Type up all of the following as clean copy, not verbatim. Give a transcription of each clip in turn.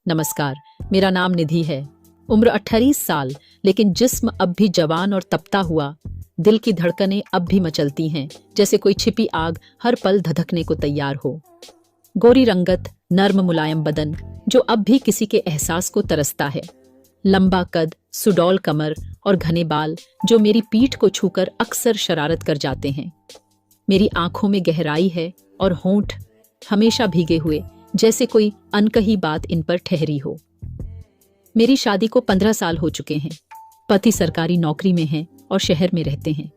नमस्कार, मेरा नाम निधि है। उम्र 28 साल, लेकिन जिस्म अब भी जवान और तपता हुआ। दिल की धड़कनें अब भी मचलती हैं, जैसे कोई छिपी आग हर पल धधकने को तैयार हो। गोरी रंगत, नर्म मुलायम बदन, जो अब भी किसी के एहसास को तरसता है। लंबा कद, सुडौल कमर और घने बाल, जो मेरी पीठ को छूकर अक्सर शरारत कर जाते हैं। मेरी आंखों में गहराई है और होंठ हमेशा भीगे हुए, जैसे कोई अनकही बात इन पर ठहरी हो। मेरी शादी को 15 साल हो चुके हैं। पति सरकारी नौकरी में हैं और शहर में रहते हैं।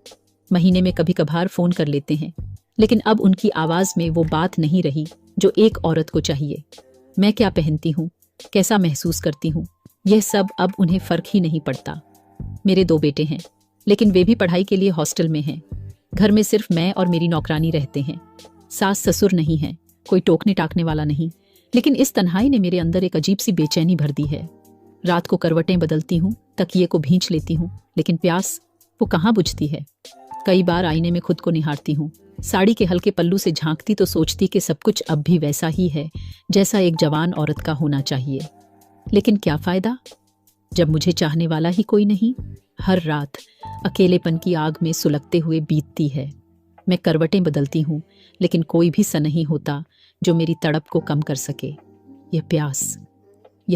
महीने में कभी कभार फोन कर लेते हैं, लेकिन अब उनकी आवाज में वो बात नहीं रही जो एक औरत को चाहिए। मैं क्या पहनती हूँ, कैसा महसूस करती हूँ, यह सब अब उन्हें फर्क ही नहीं पड़ता। मेरे 2 बेटे हैं, लेकिन वे भी पढ़ाई के लिए हॉस्टल में हैं। घर में सिर्फ मैं और मेरी नौकरानी रहते हैं। सास ससुर नहीं हैं, कोई टोकने टाकने वाला नहीं, लेकिन इस तन्हाई ने मेरे अंदर एक अजीब सी बेचैनी भर दी है। रात को करवटें बदलती हूँ, तकिए को भींच लेती हूँ, लेकिन प्यास वो कहाँ बुझती है। कई बार आईने में खुद को निहारती हूँ। साड़ी के हल्के पल्लू से झांकती तो सोचती कि सब कुछ अब भी वैसा ही है जैसा एक जवान औरत का होना चाहिए। लेकिन क्या फायदा, जब मुझे चाहने वाला ही कोई नहीं। हर रात अकेलेपन की आग में सुलगते हुए बीतती है। मैं करवटें बदलती हूँ, लेकिन कोई भी सा नहीं होता जो मेरी तड़प को कम कर सके। यह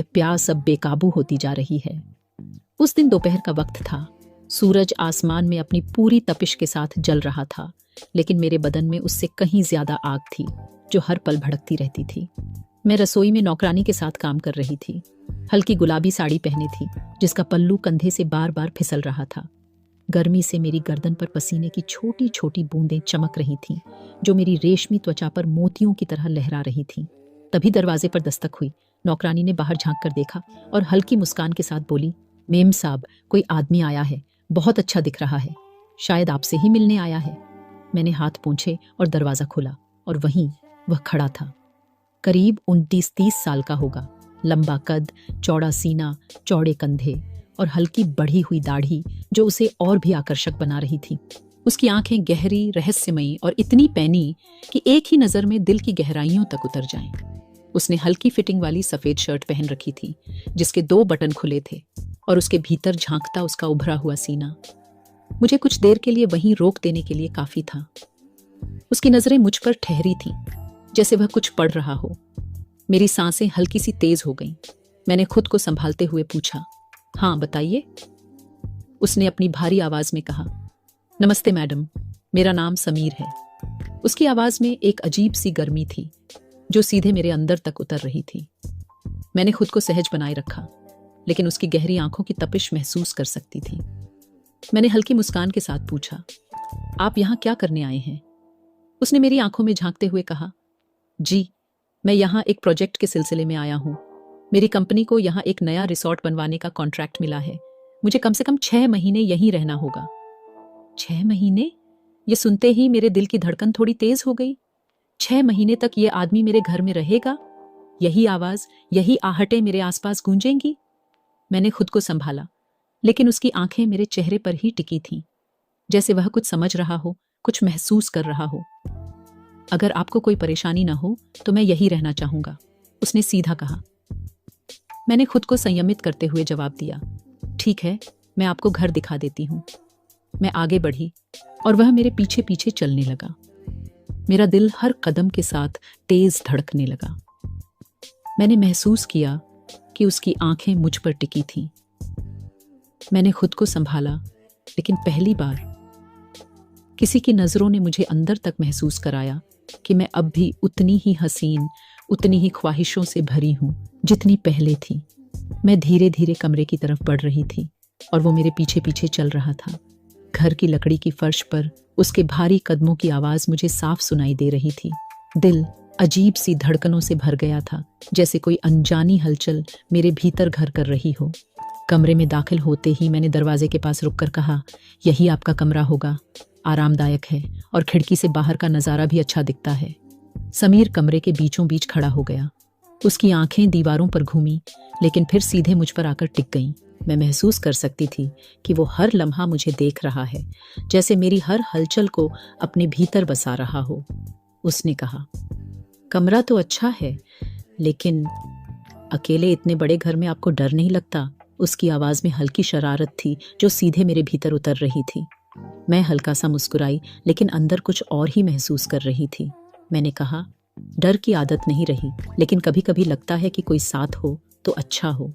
प्यास अब बेकाबू होती जा रही है। उस दिन दोपहर का वक्त था। सूरज आसमान में अपनी पूरी तपिश के साथ जल रहा था, लेकिन मेरे बदन में उससे कहीं ज्यादा आग थी, जो हर पल भड़कती रहती थी। मैं रसोई में नौकरानी के साथ काम कर रही थी। हल्की गुलाबी साड़ी पहनी थी, जिसका पल्लू कंधे से बार बार फिसल रहा था। गर्मी से मेरी गर्दन पर पसीने की छोटी छोटी बूंदें चमक रही थीं, जो मेरी रेशमी त्वचा पर मोतियों की तरह लहरा रही थीं। तभी दरवाजे पर दस्तक हुई। नौकरानी ने बाहर झांक कर देखा और हल्की मुस्कान के साथ बोली, मेम साहब, कोई आदमी आया है, बहुत अच्छा दिख रहा है, शायद आपसे ही मिलने आया है। मैंने हाथ पोंछे और दरवाजा खोला, और वहीं वह खड़ा था। करीब 29-30 साल का होगा। लंबा कद, चौड़ा सीना, चौड़े कंधे और हल्की बढ़ी हुई दाढ़ी, जो उसे और भी आकर्षक बना रही थी। उसकी आंखें गहरी, रहस्यमयी और इतनी पैनी कि एक ही नजर में दिल की गहराइयों तक उतर जाएं। उसने हल्की फिटिंग वाली सफेद शर्ट पहन रखी थी, जिसके 2 बटन खुले थे, और उसके भीतर झांकता उसका उभरा हुआ सीना मुझे कुछ देर के लिए वहीं रोक देने के लिए काफी था। उसकी नजरें मुझ पर ठहरी थीं, जैसे वह कुछ पढ़ रहा हो। मेरी सांसें हल्की सी तेज हो गईं। मैंने खुद को संभालते हुए पूछा, हाँ बताइए। उसने अपनी भारी आवाज में कहा, नमस्ते मैडम, मेरा नाम समीर है। उसकी आवाज में एक अजीब सी गर्मी थी, जो सीधे मेरे अंदर तक उतर रही थी। मैंने खुद को सहज बनाए रखा, लेकिन उसकी गहरी आंखों की तपिश महसूस कर सकती थी। मैंने हल्की मुस्कान के साथ पूछा, आप यहाँ क्या करने आए हैं? उसने मेरी आंखों में झांकते हुए कहा, जी, मैं यहाँ एक प्रोजेक्ट के सिलसिले में आया हूँ। मेरी कंपनी को यहाँ एक नया रिसोर्ट बनवाने का कॉन्ट्रैक्ट मिला है। मुझे कम से कम 6 महीने यहीं रहना होगा। 6 महीने? ये सुनते ही मेरे दिल की धड़कन थोड़ी तेज हो गई। 6 महीने तक ये आदमी मेरे घर में रहेगा? यही आवाज, यही आहटें मेरे आसपास गूंजेंगी? मैंने खुद को संभाला, लेकिन उसकी आंखें मेरे चेहरे पर ही टिकी थीं, जैसे वह कुछ समझ रहा हो, कुछ महसूस कर रहा हो। अगर आपको कोई परेशानी न हो तो मैं यही रहना चाहूंगा, उसने सीधा कहा। मैंने खुद को संयमित करते हुए जवाब दिया, ठीक है, मैं आपको घर दिखा देती हूँ। मैं आगे बढ़ी और वह मेरे पीछे पीछे चलने लगा। मेरा दिल हर कदम के साथ तेज धड़कने लगा। मैंने महसूस किया कि उसकी आंखें मुझ पर टिकी थीं। मैंने खुद को संभाला, लेकिन पहली बार किसी की नजरों ने मुझे अंदर तक महसूस कराया कि मैं अब भी उतनी ही हसीन, उतनी ही ख्वाहिशों से भरी हूं जितनी पहले थी। मैं धीरे धीरे कमरे की तरफ बढ़ रही थी और वो मेरे पीछे पीछे चल रहा था। घर की लकड़ी की फर्श पर उसके भारी कदमों की आवाज मुझे साफ सुनाई दे रही थी। दिल अजीब सी धड़कनों से भर गया था, जैसे कोई अनजानी हलचल मेरे भीतर घर कर रही हो। कमरे में दाखिल होते ही मैंने दरवाजे के पास रुककर कहा, यही आपका कमरा होगा, आरामदायक है और खिड़की से बाहर का नजारा भी अच्छा दिखता है। समीर कमरे के बीचों बीच खड़ा हो गया। उसकी आंखें दीवारों पर घूमी, लेकिन फिर सीधे मुझ पर आकर टिक गईं। मैं महसूस कर सकती थी कि वो हर लम्हा मुझे देख रहा है, जैसे मेरी हर हलचल को अपने भीतर बसा रहा हो। उसने कहा, कमरा तो अच्छा है, लेकिन अकेले इतने बड़े घर में आपको डर नहीं लगता? उसकी आवाज में हल्की शरारत थी जो सीधे मेरे भीतर उतर रही थी। मैं हल्का सा मुस्कुराई, लेकिन अंदर कुछ और ही महसूस कर रही थी। मैंने कहा, डर की आदत नहीं रही, लेकिन कभी कभी लगता है कि कोई साथ हो तो अच्छा हो।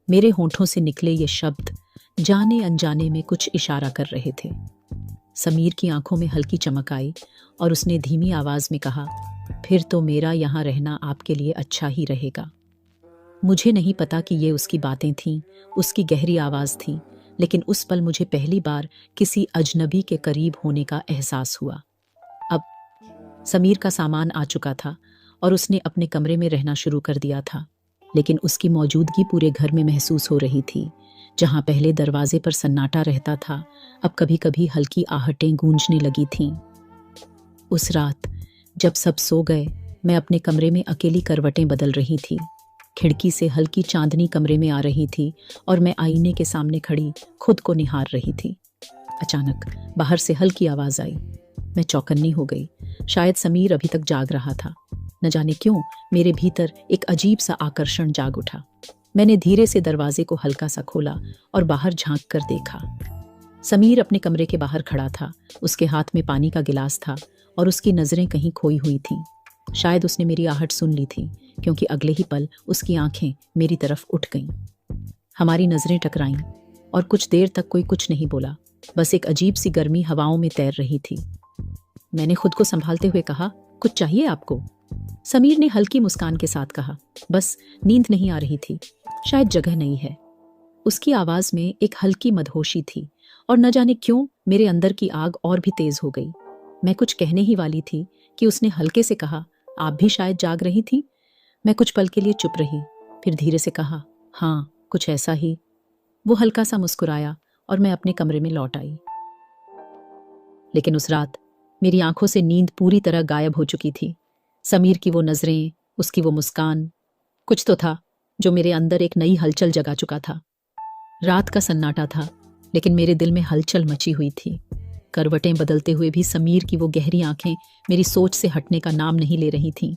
मेरे होंठों से निकले ये शब्द जाने अनजाने में कुछ इशारा कर रहे थे। समीर की आंखों में हल्की चमक आई और उसने धीमी आवाज में कहा, फिर तो मेरा यहाँ रहना आपके लिए अच्छा ही रहेगा। मुझे नहीं पता कि ये उसकी बातें थीं, उसकी गहरी आवाज थी, लेकिन उस पल मुझे पहली बार किसी अजनबी के करीब होने का एहसास हुआ। अब समीर का सामान आ चुका था और उसने अपने कमरे में रहना शुरू कर दिया था, लेकिन उसकी मौजूदगी पूरे घर में महसूस हो रही थी। जहां पहले दरवाजे पर सन्नाटा रहता था, अब कभी कभी हल्की आहटें गूंजने लगी थीं। उस रात जब सब सो गए, मैं अपने कमरे में अकेली करवटें बदल रही थी। खिड़की से हल्की चांदनी कमरे में आ रही थी और मैं आईने के सामने खड़ी खुद को निहार रही थी। अचानक बाहर से हल्की आवाज आई। मैं चौकन्नी हो गई। शायद समीर अभी तक जाग रहा था। न जाने क्यों मेरे भीतर एक अजीब सा आकर्षण जाग उठा। मैंने धीरे से दरवाजे को हल्का सा खोला और बाहर झांक कर देखा। समीर अपने कमरे के बाहर खड़ा था। उसके हाथ में पानी का गिलास था और उसकी नजरें कहीं खोई हुई थीं। शायद उसने मेरी आहट सुन ली थी, क्योंकि अगले ही पल उसकी आंखें मेरी तरफ उठ गईं। हमारी नजरें टकराईं और कुछ देर तक कोई कुछ नहीं बोला, बस एक अजीब सी गर्मी हवाओं में तैर रही थी। मैंने खुद को संभालते हुए कहा, कुछ चाहिए आपको? समीर ने हल्की मुस्कान के साथ कहा, बस नींद नहीं आ रही थी, शायद जगह नहीं है। उसकी आवाज में एक हल्की मदहोशी थी और न जाने क्यों मेरे अंदर की आग और भी तेज हो गई। मैं कुछ कहने ही वाली थी कि उसने हल्के से कहा, आप भी शायद जाग रही थी? मैं कुछ पल के लिए चुप रही, फिर धीरे से कहा, हाँ, कुछ ऐसा ही। वो हल्का सा मुस्कुराया और मैं अपने कमरे में लौट आई। लेकिन उस रात मेरी आंखों से नींद पूरी तरह गायब हो चुकी थी। समीर की वो नजरें, उसकी वो मुस्कान, कुछ तो था जो मेरे अंदर एक नई हलचल जगा चुका था। रात का सन्नाटा था, लेकिन मेरे दिल में हलचल मची हुई थी। करवटें बदलते हुए भी समीर की वो गहरी आंखें मेरी सोच से हटने का नाम नहीं ले रही थीं।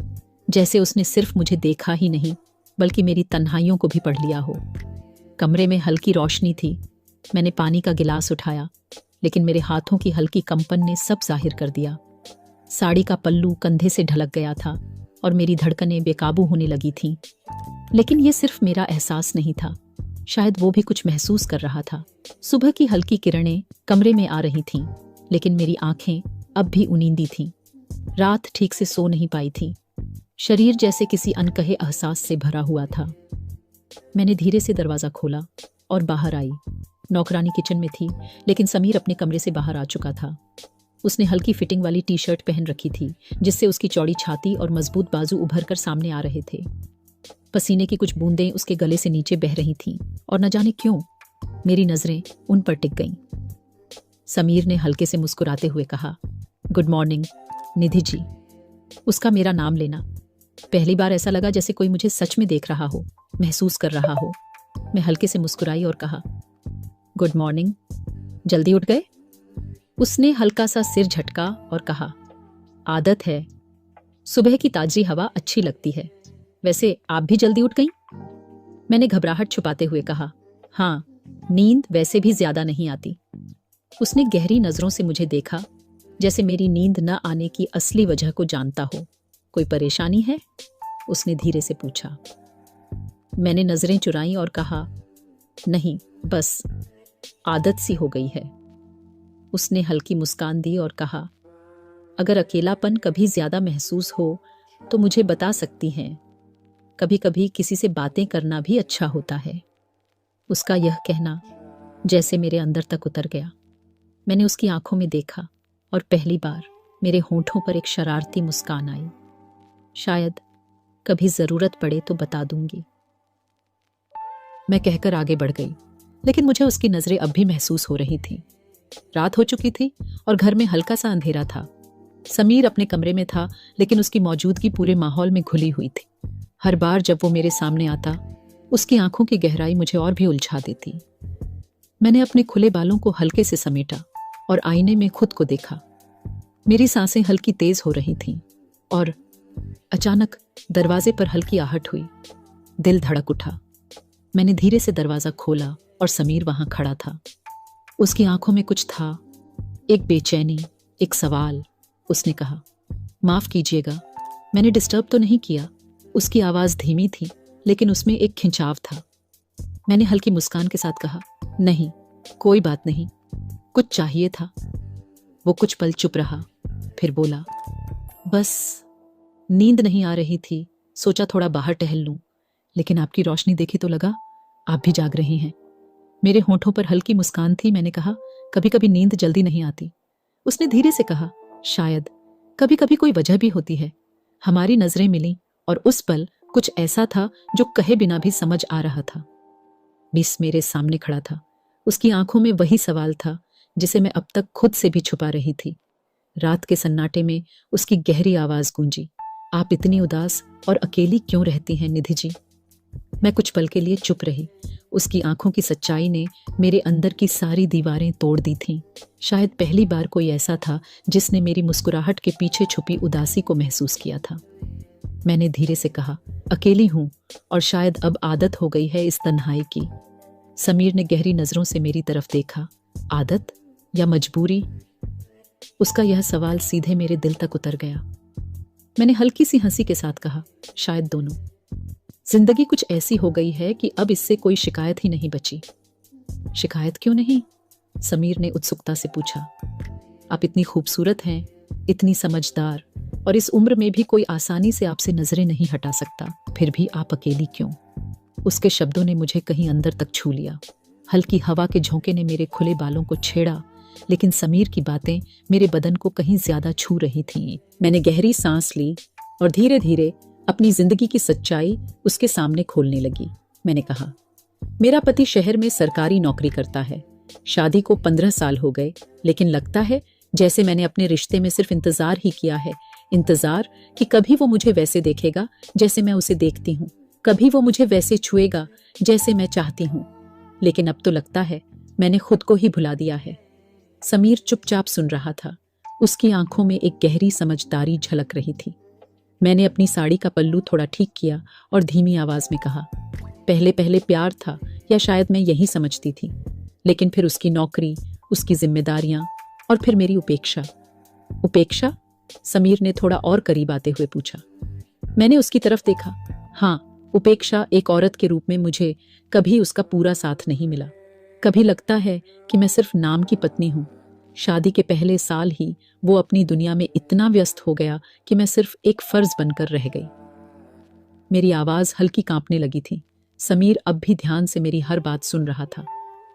जैसे उसने सिर्फ मुझे देखा ही नहीं, बल्कि मेरी तन्हाइयों को भी पढ़ लिया हो। कमरे में हल्की रोशनी थी। मैंने पानी का गिलास उठाया, लेकिन मेरे हाथों की हल्की कंपन ने सब जाहिर कर दिया। साड़ी का पल्लू कंधे से ढलक गया था और मेरी धड़कनें बेकाबू होने लगी थीं। लेकिन ये सिर्फ मेरा एहसास नहीं था, शायद वो भी कुछ महसूस कर रहा था। सुबह की हल्की किरणें कमरे में आ रही थीं, लेकिन मेरी आंखें अब भी उनींदी थीं। रात ठीक से सो नहीं पाई थी। शरीर जैसे किसी अनकहे एहसास से भरा हुआ था। मैंने धीरे से दरवाजा खोला और बाहर आई। नौकरानी किचन में थी, लेकिन समीर अपने कमरे से बाहर आ चुका था। उसने हल्की फिटिंग वाली टी शर्ट पहन रखी थी, जिससे उसकी चौड़ी छाती और मजबूत बाजू उभर कर सामने आ रहे थे। पसीने की कुछ बूंदें उसके गले से नीचे बह रही थीं और न जाने क्यों मेरी नजरें उन पर टिक गईं। समीर ने हल्के से मुस्कुराते हुए कहा, गुड मॉर्निंग निधि जी। उसका मेरा नाम लेना, पहली बार ऐसा लगा जैसे कोई मुझे सच में देख रहा हो, महसूस कर रहा हो। मैं हल्के से मुस्कुराई और कहा, गुड मॉर्निंग, जल्दी उठ गए? उसने हल्का सा सिर झटका और कहा, आदत है, सुबह की ताजी हवा अच्छी लगती है। वैसे आप भी जल्दी उठ गईं? मैंने घबराहट छुपाते हुए कहा, हाँ, नींद वैसे भी ज्यादा नहीं आती। उसने गहरी नजरों से मुझे देखा, जैसे मेरी नींद न आने की असली वजह को जानता हो। कोई परेशानी है? उसने धीरे से पूछा। मैंने नजरें चुराई और कहा, नहीं, बस आदत सी हो गई है। उसने हल्की मुस्कान दी और कहा, अगर अकेलापन कभी ज्यादा महसूस हो तो मुझे बता सकती हैं। कभी कभी किसी से बातें करना भी अच्छा होता है। उसका यह कहना जैसे मेरे अंदर तक उतर गया। मैंने उसकी आंखों में देखा और पहली बार मेरे होंठों पर एक शरारती मुस्कान आई। शायद कभी जरूरत पड़े तो बता दूंगी, मैं कहकर आगे बढ़ गई, लेकिन मुझे उसकी नजरें अब भी महसूस हो रही थीं। रात हो चुकी थी और घर में हल्का सा अंधेरा था। समीर अपने कमरे में था, लेकिन उसकी मौजूदगी पूरे माहौल में घुली हुई थी। हर बार जब वो मेरे सामने आता, उसकी आंखों की गहराई मुझे और भी उलझा देती। मैंने अपने खुले बालों को हल्के से समेटा और आईने में खुद को देखा। मेरी सांसें हल्की तेज हो रही थीं और अचानक दरवाजे पर हल्की आहट हुई। दिल धड़क उठा। मैंने धीरे से दरवाजा खोला और समीर वहां खड़ा था। उसकी आंखों में कुछ था, एक बेचैनी, एक सवाल। उसने कहा, माफ कीजिएगा, मैंने डिस्टर्ब तो नहीं किया। उसकी आवाज धीमी थी लेकिन उसमें एक खिंचाव था। मैंने हल्की मुस्कान के साथ कहा, नहीं, कोई बात नहीं, कुछ चाहिए था। वो कुछ पल चुप रहा, फिर बोला, बस नींद नहीं आ रही थी, सोचा थोड़ा बाहर टहल लूं, लेकिन आपकी रोशनी देखी तो लगा आप भी जाग रही हैं। मेरे होठों पर हल्की मुस्कान थी। मैंने कहा, कभी कभी नींद जल्दी नहीं आती। उसने धीरे से कहा, शायद कभी कभी कोई वजह भी होती है। हमारी नजरें मिली और उस पल कुछ ऐसा था जो कहे बिना भी समझ आ रहा था। बिस मेरे सामने खड़ा था। उसकी आंखों में वही सवाल था जिसे मैं अब तक खुद से भी छुपा रही थी। रात के सन्नाटे में उसकी गहरी आवाज गूंजी, आप इतनी उदास और अकेली क्यों रहती हैं निधि जी? मैं कुछ पल के लिए चुप रही। उसकी आंखों की सच्चाई ने मेरे अंदर की सारी दीवारें तोड़ दी थीं। शायद पहली बार कोई ऐसा था जिसने मेरी मुस्कुराहट के पीछे छुपी उदासी को महसूस किया था। मैंने धीरे से कहा, अकेली हूं और शायद अब आदत हो गई है इस तन्हाई की। समीर ने गहरी नजरों से मेरी तरफ देखा। आदत या मजबूरी? उसका यह सवाल सीधे मेरे दिल तक उतर गया। मैंने हल्की सी हंसी के साथ कहा, शायद दोनों। जिंदगी कुछ ऐसी हो गई है कि अब इससे कोई शिकायत ही नहीं बची। शिकायत क्यों नहीं? समीर ने उत्सुकता से पूछा। आप इतनी खूबसूरत हैं, इतनी समझदार, और इस उम्र में भी कोई आसानी से आपसे नजरें नहीं हटा सकता, फिर भी आप अकेली क्यों? उसके शब्दों ने मुझे कहीं अंदर तक छू लिया। हल्की हवा के झोंके ने मेरे खुले बालों को छेड़ा, लेकिन समीर की बातें मेरे बदन को कहीं ज्यादा छू रही थीं। मैंने गहरी सांस ली और धीरे धीरे अपनी जिंदगी की सच्चाई उसके सामने खोलने लगी। मैंने कहा, मेरा पति शहर में सरकारी नौकरी करता है। शादी को 15 साल हो गए, लेकिन लगता है जैसे मैंने अपने रिश्ते में सिर्फ इंतजार ही किया है। इंतजार कि कभी वो मुझे वैसे देखेगा जैसे मैं उसे देखती हूँ, कभी वो मुझे वैसे छुएगा जैसे मैं चाहती हूँ। लेकिन अब तो लगता है मैंने खुद को ही भुला दिया है। समीर चुपचाप सुन रहा था। उसकी आंखों में एक गहरी समझदारी झलक रही थी। मैंने अपनी साड़ी का पल्लू थोड़ा ठीक किया और धीमी आवाज में कहा, पहले पहले प्यार था, या शायद मैं यही समझती थी, लेकिन फिर उसकी नौकरी, उसकी जिम्मेदारियां और फिर मेरी उपेक्षा। उपेक्षा? समीर ने थोड़ा और करीब आते हुए पूछा। मैंने उसकी तरफ देखा। हाँ, उपेक्षा एक औरत के रूप में मुझे कभी उसका पूरा साथ नहीं मिला। कभी लगता है कि मैं सिर्फ नाम की पत्नी हूं। शादी के पहले साल ही वो अपनी दुनिया में इतना व्यस्त हो गया कि मैं सिर्फ एक फर्ज बनकर रह गई। मेरी आवाज हल्की कांपने लगी थी। समीर अब भी ध्यान से मेरी हर बात सुन रहा था।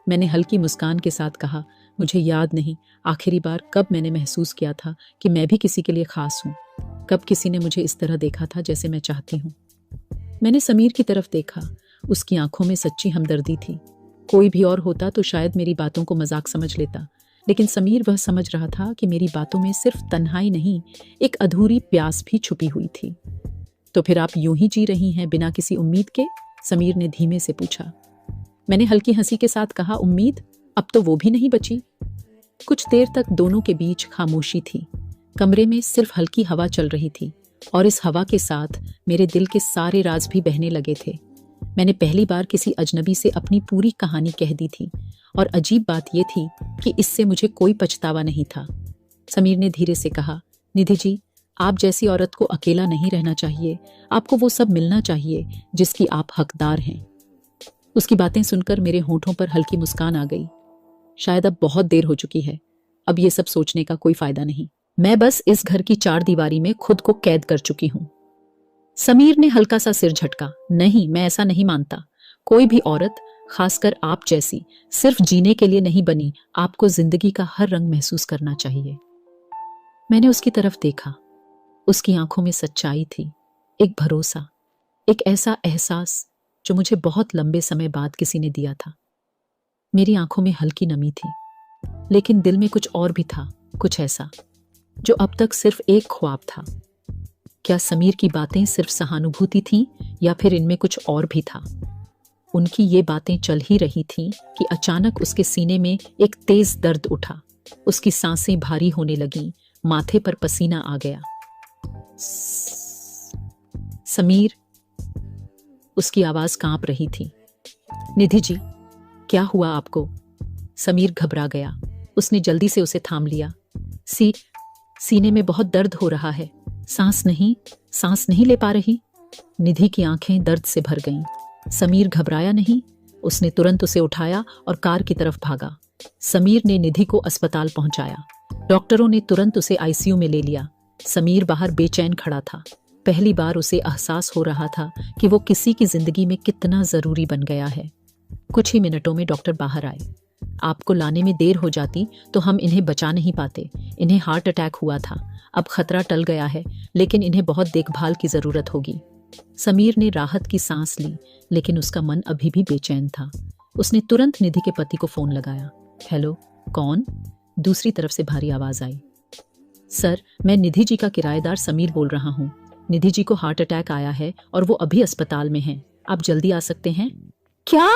मैंने हल्की मुस्कान के साथ कहा, मुझे याद नहीं आखिरी बार कब मैंने महसूस किया था कि मैं भी किसी के लिए खास हूं। कब किसी ने मुझे इस तरह देखा था जैसे मैं चाहती हूं। मैंने समीर की तरफ देखा। उसकी आंखों में सच्ची हमदर्दी थी। कोई भी और होता तो शायद मेरी बातों को मजाक समझ लेता, लेकिन समीर वह समझ रहा था कि मेरी बातों में सिर्फ तन्हाई नहीं, एक अधूरी प्यास भी छुपी हुई थी। तो फिर आप यूं ही जी रही हैं बिना किसी उम्मीद के? समीर ने धीमे से पूछा। मैंने हल्की हंसी के साथ कहा, उम्मीद अब तो वो भी नहीं बची। कुछ देर तक दोनों के बीच खामोशी थी। कमरे में सिर्फ हल्की हवा चल रही थी और इस हवा के साथ मेरे दिल के सारे राज भी बहने लगे थे। मैंने पहली बार किसी अजनबी से अपनी पूरी कहानी कह दी थी और अजीब बात यह थी कि इससे मुझे कोई पछतावा नहीं था। समीर ने धीरे से कहा, निधि जी, आप जैसी औरत को अकेला नहीं रहना चाहिए। आपको वो सब मिलना चाहिए जिसकी आप हकदार हैं। उसकी बातें सुनकर मेरे होठों पर हल्की मुस्कान आ गई। शायद अब बहुत देर हो चुकी है। अब ये सब सोचने का कोई फायदा नहीं। मैं बस इस घर की चार दीवारी में खुद को कैद कर चुकी हूं। समीर ने हल्का सा सिर झटका। नहीं, मैं ऐसा नहीं मानता। कोई भी औरत, खासकर आप जैसी, सिर्फ जीने के लिए नहीं बनी। आपको जिंदगी का हर रंग महसूस करना चाहिए। मैंने उसकी तरफ देखा। उसकी आंखों में सच्चाई थी, एक भरोसा, एक ऐसा एहसास जो मुझे बहुत लंबे समय बाद किसी ने दिया था। मेरी आंखों में हल्की नमी थी, लेकिन दिल में कुछ और भी था, कुछ ऐसा जो अब तक सिर्फ एक ख्वाब था। क्या समीर की बातें सिर्फ सहानुभूति थीं या फिर इनमें कुछ और भी था? उनकी ये बातें चल ही रही थीं कि अचानक उसके सीने में एक तेज दर्द उठा। उसकी सांसें भारी होने लगीं, माथे पर पसीना आ गया। समीर, उसकी आवाज कांप रही थी। निधि जी, क्या हुआ आपको? समीर घबरा गया। उसने जल्दी से उसे थाम लिया। सीने में बहुत दर्द हो रहा है। सांस नहीं ले पा रही। निधि की आंखें दर्द से भर गईं। समीर घबराया नहीं। उसने तुरंत उसे उठाया और कार की तरफ भागा। समीर ने निधि को अस्पताल पहुंचाया। डॉक्टरों ने तुरंत उसे आईसीयू में ले लिया। समीर बाहर बेचैन खड़ा था। पहली बार उसे एहसास हो रहा था कि वो किसी की जिंदगी में कितना जरूरी बन गया है। कुछ ही मिनटों में डॉक्टर बाहर आए। आपको लाने में देर हो जाती तो हम इन्हें बचा नहीं पाते। इन्हें हार्ट अटैक हुआ था। अब खतरा टल गया है, लेकिन इन्हें बहुत देखभाल की जरूरत होगी। समीर ने राहत की सांस ली, लेकिन उसका मन अभी भी बेचैन था। उसने तुरंत निधि के पति को फोन लगाया। हेलो, कौन? दूसरी तरफ से भारी आवाज आई। सर, मैं निधि जी का किराएदार समीर बोल रहा हूँ। निधि जी को हार्ट अटैक आया है और वो अभी अस्पताल में हैं। आप जल्दी आ सकते हैं? क्या?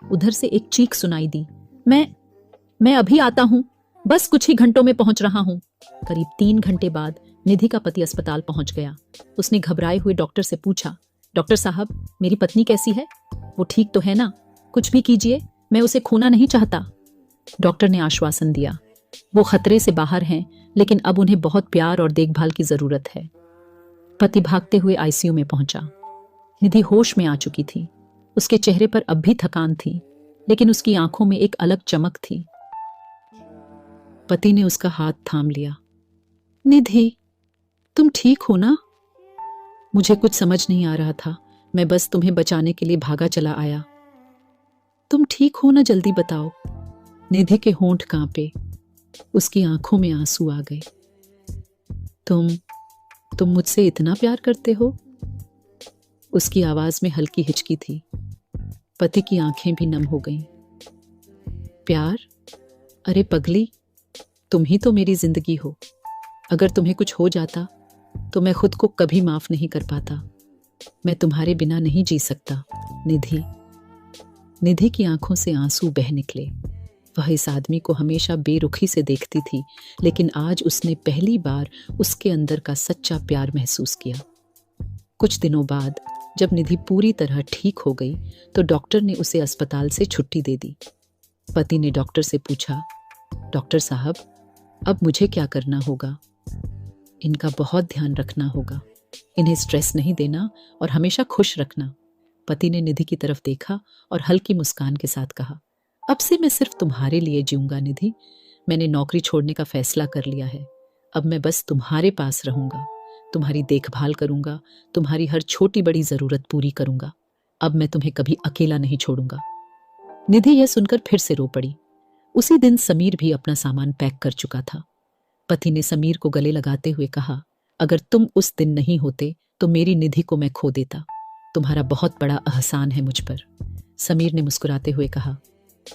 उधर से एक चीख सुनाई दी। मैं अभी आता हूँ, बस कुछ ही घंटों में पहुंच रहा हूँ। करीब 3 घंटे बाद निधि का पति अस्पताल पहुंच गया। उसने घबराए हुए डॉक्टर से पूछा, डॉक्टर साहब, मेरी पत्नी कैसी है? वो ठीक तो है ना? कुछ भी कीजिए, मैं उसे खोना नहीं चाहता। डॉक्टर ने आश्वासन दिया, वो खतरे से बाहर हैं, लेकिन अब उन्हें बहुत प्यार और देखभाल की जरूरत है। पति भागते हुए आईसीयू में पहुंचा। निधि होश में आ चुकी थी। उसके चेहरे पर अब भी थकान थी, लेकिन उसकी आंखों में एक अलग चमक थी। पति ने उसका हाथ थाम लिया। निधि, तुम ठीक हो ना? मुझे कुछ समझ नहीं आ रहा था। मैं बस तुम्हें बचाने के लिए भागा चला आया। तुम ठीक हो ना? जल्दी बताओ। निधि के होंठ कांपे। उसकी आंखों में आंसू आ गए। तुम मुझसे इतना प्यार करते हो? उसकी आवाज में हल्की हिचकी थी। पति की आंखें भी नम हो गईं। प्यार? अरे पगली, तुम ही तो मेरी जिंदगी हो। अगर तुम्हें कुछ हो जाता तो मैं खुद को कभी माफ नहीं कर पाता। मैं तुम्हारे बिना नहीं जी सकता। निधि की आंखों से आंसू बह निकले। वह इस आदमी को हमेशा बेरुखी से देखती थी, लेकिन आज उसने पहली बार उसके अंदर का सच्चा प्यार महसूस किया। कुछ दिनों बाद जब निधि पूरी तरह ठीक हो गई तो डॉक्टर ने उसे अस्पताल से छुट्टी दे दी। पति ने डॉक्टर से पूछा, डॉक्टर साहब, अब मुझे क्या करना होगा? इनका बहुत ध्यान रखना होगा। इन्हें स्ट्रेस नहीं देना और हमेशा खुश रखना। पति ने निधि की तरफ देखा और हल्की मुस्कान के साथ कहा, अब से मैं सिर्फ तुम्हारे लिए जीऊंगा निधि। मैंने नौकरी छोड़ने का फैसला कर लिया है। अब मैं बस तुम्हारे पास रहूंगा, तुम्हारी देखभाल करूंगा, तुम्हारी हर छोटी बड़ी जरूरत पूरी करूंगा। अब मैं तुम्हें कभी अकेला नहीं छोड़ूंगा। निधि यह सुनकर फिर से रो पड़ी। उसी दिन समीर भी अपना सामान पैक कर चुका था। पति ने समीर को गले लगाते हुए कहा, अगर तुम उस दिन नहीं होते तो मेरी निधि को मैं खो देता। तुम्हारा बहुत बड़ा एहसान है मुझ पर। समीर ने मुस्कुराते हुए कहा,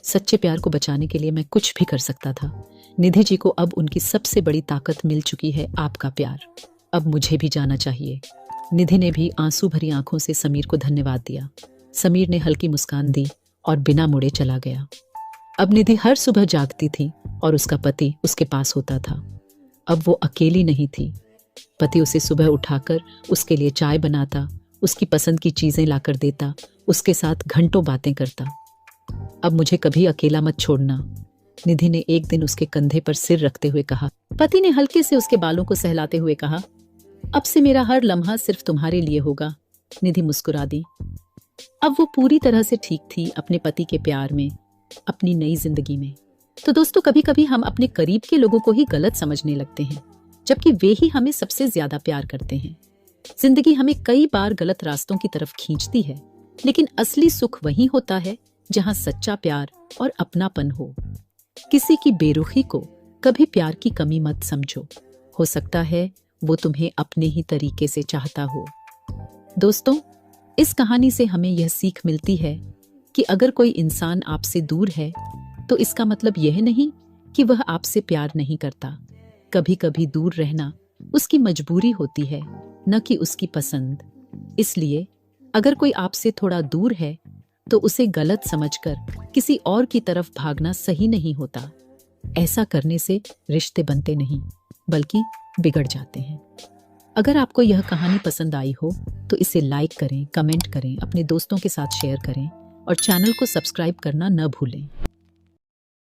सच्चे प्यार को बचाने के लिए मैं कुछ भी कर सकता था। निधि जी को अब उनकी सबसे बड़ी ताकत मिल चुकी है, आपका प्यार। अब मुझे भी जाना चाहिए। निधि ने भी आंसू भरी आंखों से समीर को धन्यवाद दिया। समीर ने हल्की मुस्कान दी और बिना मुड़े चला गया। अब निधि हर सुबह जागती थी और उसका पति उसके पास होता था। अब वो अकेली नहीं थी। पति उसे सुबह उठाकर उसके लिए चाय बनाता, उसकी पसंद की चीजें लाकर देता, उसके साथ घंटों बातें करता। अब मुझे कभी अकेला मत छोड़ना, निधि ने एक दिन उसके कंधे पर सिर रखते हुए कहा। पति ने हल्के से उसके बालों को सहलाते हुए कहा, अब से मेरा हर लम्हा सिर्फ तुम्हारे लिए होगा। निधि मुस्कुरा दी। अब वो पूरी तरह से ठीक थी अपने पति के प्यार में, अपनी नई जिंदगी में। तो दोस्तों, कभी कभी हम अपने करीब के लोगों को ही गलत समझने लगते हैं, जबकि वे ही हमें सबसे ज्यादा प्यार करते हैं। जिंदगी हमें कई बार गलत रास्तों की तरफ खींचती है, लेकिन असली सुख वहीं होता है जहां सच्चा प्यार और अपनापन हो। किसी की बेरुखी को कभी प्यार की कमी मत समझो। हो सकता है वो तुम्हें अपने ही तरीके से चाहता हो। दोस्तों, इस कहानी से हमें यह सीख मिलती है कि अगर कोई इंसान आपसे दूर है तो इसका मतलब यह नहीं कि वह आपसे प्यार नहीं करता। कभी कभी दूर रहना उसकी मजबूरी होती है, न कि उसकी पसंद। इसलिए अगर कोई आपसे थोड़ा दूर है तो उसे गलत समझकर किसी और की तरफ भागना सही नहीं होता। ऐसा करने से रिश्ते बनते नहीं, बल्कि बिगड़ जाते हैं। अगर आपको यह कहानी पसंद आई हो तो इसे लाइक करें, कमेंट करें, अपने दोस्तों के साथ शेयर करें और चैनल को सब्सक्राइब करना न भूलें।